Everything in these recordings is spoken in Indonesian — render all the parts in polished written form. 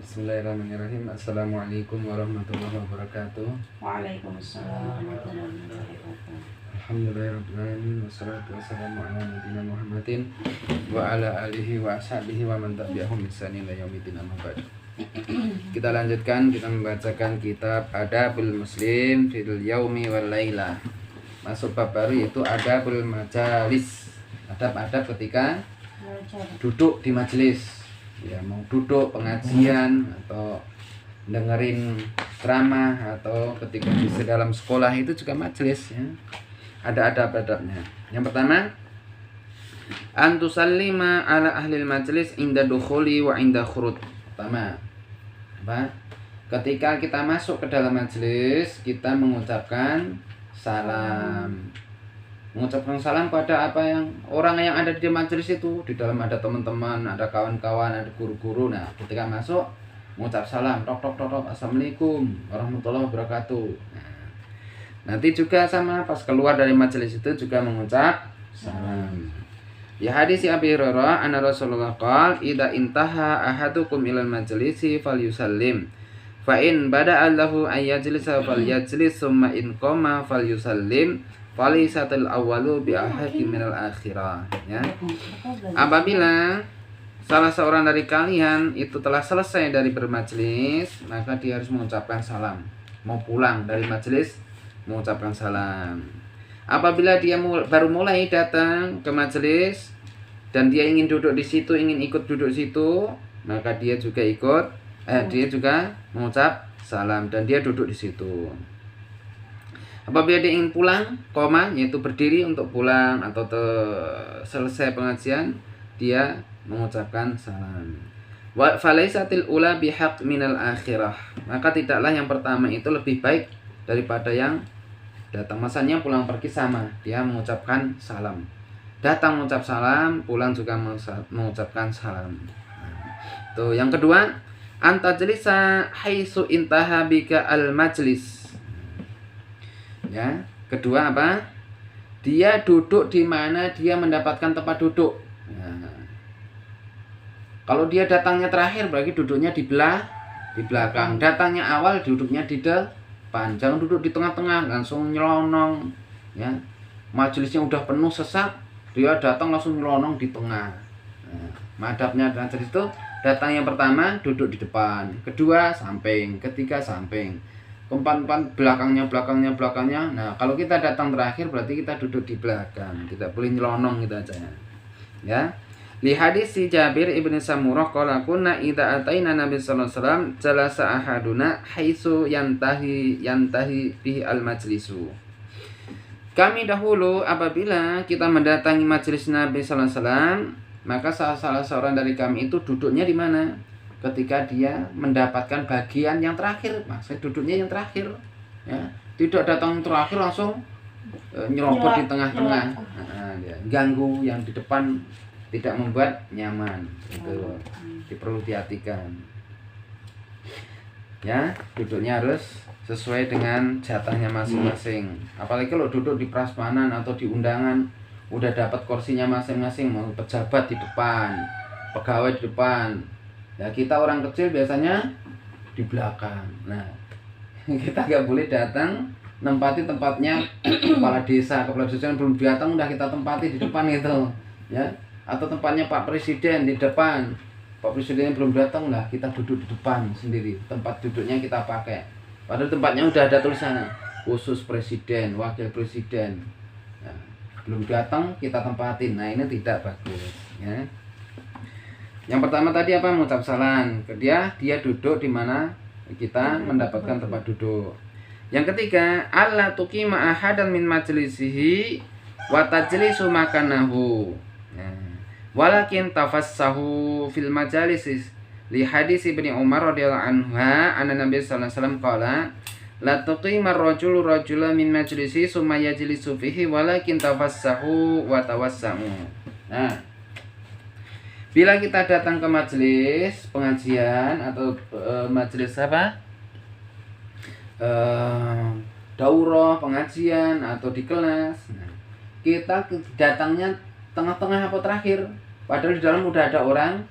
Bismillahirrahmanirrahim. Assalamualaikum warahmatullahi wabarakatuh. Waalaikumsalam warahmatullahi wabarakatuh. Alhamdulillahirrahmanirrahim. Wassalatu wassalamu ala nabiyyina Muhammadin wa ala alihi wa ashabihi wa man tabi'ahum bi ihsanin ila yaumil amma ba'd. Kita lanjutkan, kita membacakan kitab Adabul Muslim fil Yaumi wal Laila. Masuk bab baru yaitu Adabul Majalis. Adab-adab ketika duduk di majelis. Ya, mau duduk pengajian atau dengerin ceramah atau ketika di dalam sekolah itu juga majelis ya. Ada adab-adabnya. Yang pertama, antusallima ala ahlil majlis inda dukhuli wa inda khurud. Pertama, apa? Ketika kita masuk ke dalam majelis, kita mengucapkan salam. Mengucapkan salam pada apa yang orang yang ada di majelis itu. Di dalam ada teman-teman, ada kawan-kawan, ada guru-guru. Nah, ketika masuk mengucap salam, tok tok tok tok, assalamualaikum warahmatullahi wabarakatuh. Nah, nanti juga sama pas keluar dari majelis itu juga mengucap salam. Ya hadis Abi Hurairah anna Rasulullah qala idza intaha ahadukum ilal majlisi falyusallim fa in bada'a lahu ay yajlisa falyajlis summa in qama falyusallim falisatul awwalu bi ahadi minal akhirah ya. Apabila salah seorang dari kalian itu telah selesai dari bermajlis, maka dia harus mengucapkan salam. Mau pulang dari majelis mengucapkan salam. Apabila dia baru mulai datang ke majelis dan dia ingin duduk di situ, ingin ikut duduk situ, maka dia juga mengucap salam dan dia duduk di situ. Apabila dia ingin pulang, yaitu berdiri untuk pulang atau selesai pengajian, dia mengucapkan salam. Wa falaisatil ula bihaq minal akhirah. Maka tidaklah yang pertama itu lebih baik daripada yang datang. Masanya pulang pergi sama, dia mengucapkan salam. Datang mengucap salam, pulang juga mengucapkan salam. Tuh, yang kedua, antajlisa haitsu intaha bika al majlis. Ya, kedua apa? Dia duduk di mana dia mendapatkan tempat duduk. Ya. Kalau dia datangnya terakhir berarti duduknya di belakang. Datangnya awal duduknya di depan. Jangan duduk di tengah-tengah langsung nyelonong. Ya. Majelisnya udah penuh sesak, dia datang langsung nyelonong di tengah. Nah, madhabnya majelis itu datang yang pertama duduk di depan, kedua samping, ketiga samping. Keempat belakangnya. Nah, kalau kita datang terakhir berarti kita duduk di belakang. Tidak boleh nyelonong gitu aja. Ya. Li hadis si Jabir ibn Samurah qala kunna idza ataina Nabi sallallahu alaihi wasallam jalasa ahaduna haitsu yantahi bihi al majlisu. Kami dahulu apabila kita mendatangi majelis Nabi sallallahu alaihi wasallam, maka salah seorang dari kami itu duduknya di mana? Ketika dia mendapatkan bagian yang terakhir, maksudnya duduknya yang terakhir, ya, tidak datang terakhir langsung nyerobot di tengah-tengah, ganggu yang di depan, tidak membuat nyaman, itu perlu dihatikan. Ya, duduknya harus sesuai dengan jatahnya masing-masing. Apalagi kalau duduk di prasmanan atau di undangan, udah dapat kursinya masing-masing, mau pejabat di depan, pegawai di depan. Ya, kita orang kecil biasanya di belakang. Nah, kita nggak boleh datang nempati tempatnya kepala desa yang belum datang udah kita tempati di depan itu, ya. Atau tempatnya Pak Presiden di depan. Pak Presiden belum datang lah, kita duduk di depan sendiri. Tempat duduknya kita pakai. Padahal tempatnya udah ada tulisannya khusus presiden, wakil presiden. Nah, belum datang kita tempatin. Nah, ini tidak bagus, ya. Yang pertama tadi apa? Mengucap salam. Dia duduk di mana kita mendapatkan tempat duduk. Yang ketiga, alla tuqima ahadan min majlisihi wa tajlisu makanahu. Ya. Walakin tafassahu fil majalisis li hadis Ibnu Umar radhiyallahu anha anna Nabi sallallahu alaihi wasallam qala la tuqima ar-rajulu rajula min majlisi summa yajlisu fihi walakin tafassahu wa tawassamu. Nah, bila kita datang ke majelis pengajian atau majelis apa? Daurah, pengajian atau di kelas. Nah, kita datangnya tengah-tengah apa terakhir? Padahal di dalam udah ada orang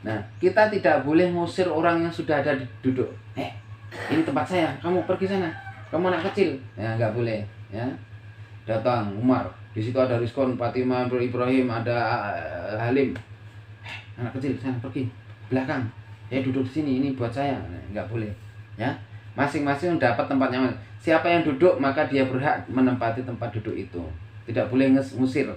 Nah, kita tidak boleh ngusir orang yang sudah ada duduk. Ini tempat saya, kamu pergi sana. Kamu anak kecil. Ya, nggak boleh. Ya, datang Umar. Di situ ada Rizkon, Fatimah, Ibrahim, ada Halim. Anak kecil, sana pergi belakang. Duduk di sini. Ini buat saya. Nah, nggak boleh. Ya, masing-masing dapat tempat nyaman. Siapa yang duduk maka dia berhak menempati tempat duduk itu. Tidak boleh ngusir.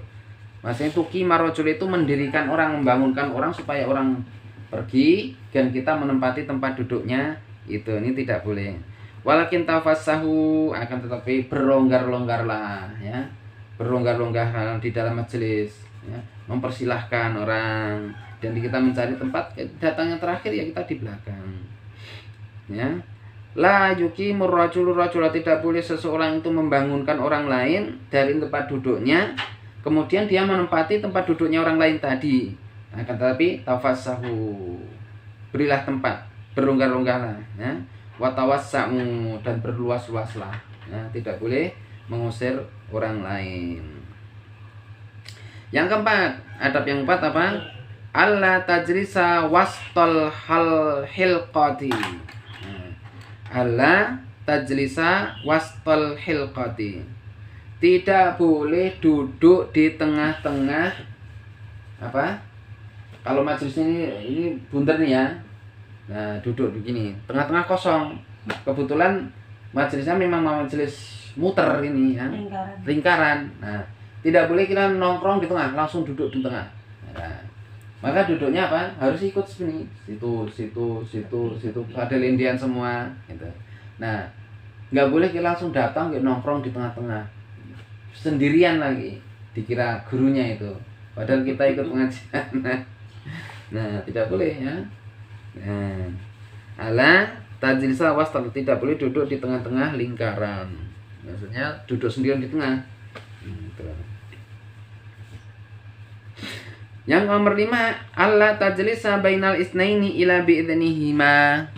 Maksudnya tuki marojul itu mendirikan orang, membangunkan orang supaya orang pergi dan kita menempati tempat duduknya itu. Ini tidak boleh. Walakin tafassahu, akan tetapi berlonggar-longgarlah ya. Berlonggar-longgar di dalam majelis ya. Mempersilahkan orang dan kita mencari tempat datangnya terakhir ya kita di belakang. Ya. La yuqimur rajulu rajula, tidak boleh seseorang itu membangunkan orang lain dari tempat duduknya kemudian dia menempati tempat duduknya orang lain tadi. Akan tetapi tafassahu, berilah tempat, berlonggar-longgarlah ya. Wa tawassa'u, dan berluas-luaslah ya. Tidak boleh mengusir orang lain. Yang keempat, adab yang keempat apa? Alla tajlisa wastal hilqati. Alla tajlisa wastal hilqati. Tidak boleh duduk di tengah-tengah apa? Kalau majelis ini bunter nih ya. Nah, duduk begini, tengah-tengah kosong. Kebetulan majelisnya memang majelis muter ini ya. Lingkaran. Nah, tidak boleh kita nongkrong di tengah, langsung duduk di tengah. Nah, maka duduknya apa? Harus ikut sini, situ, ada lindian semua gitu. Nah, nggak boleh kita langsung datang nongkrong di tengah-tengah. Sendirian lagi dikira gurunya itu padahal kita ikut pengajian. Nah, tidak boleh ya. Nah, ala tajlisa wastal, tidak boleh duduk di tengah-tengah lingkaran, maksudnya duduk sendirian di tengah. Yang nomor 5, alla tajlisa bainal isnaini ila bi'idnihima.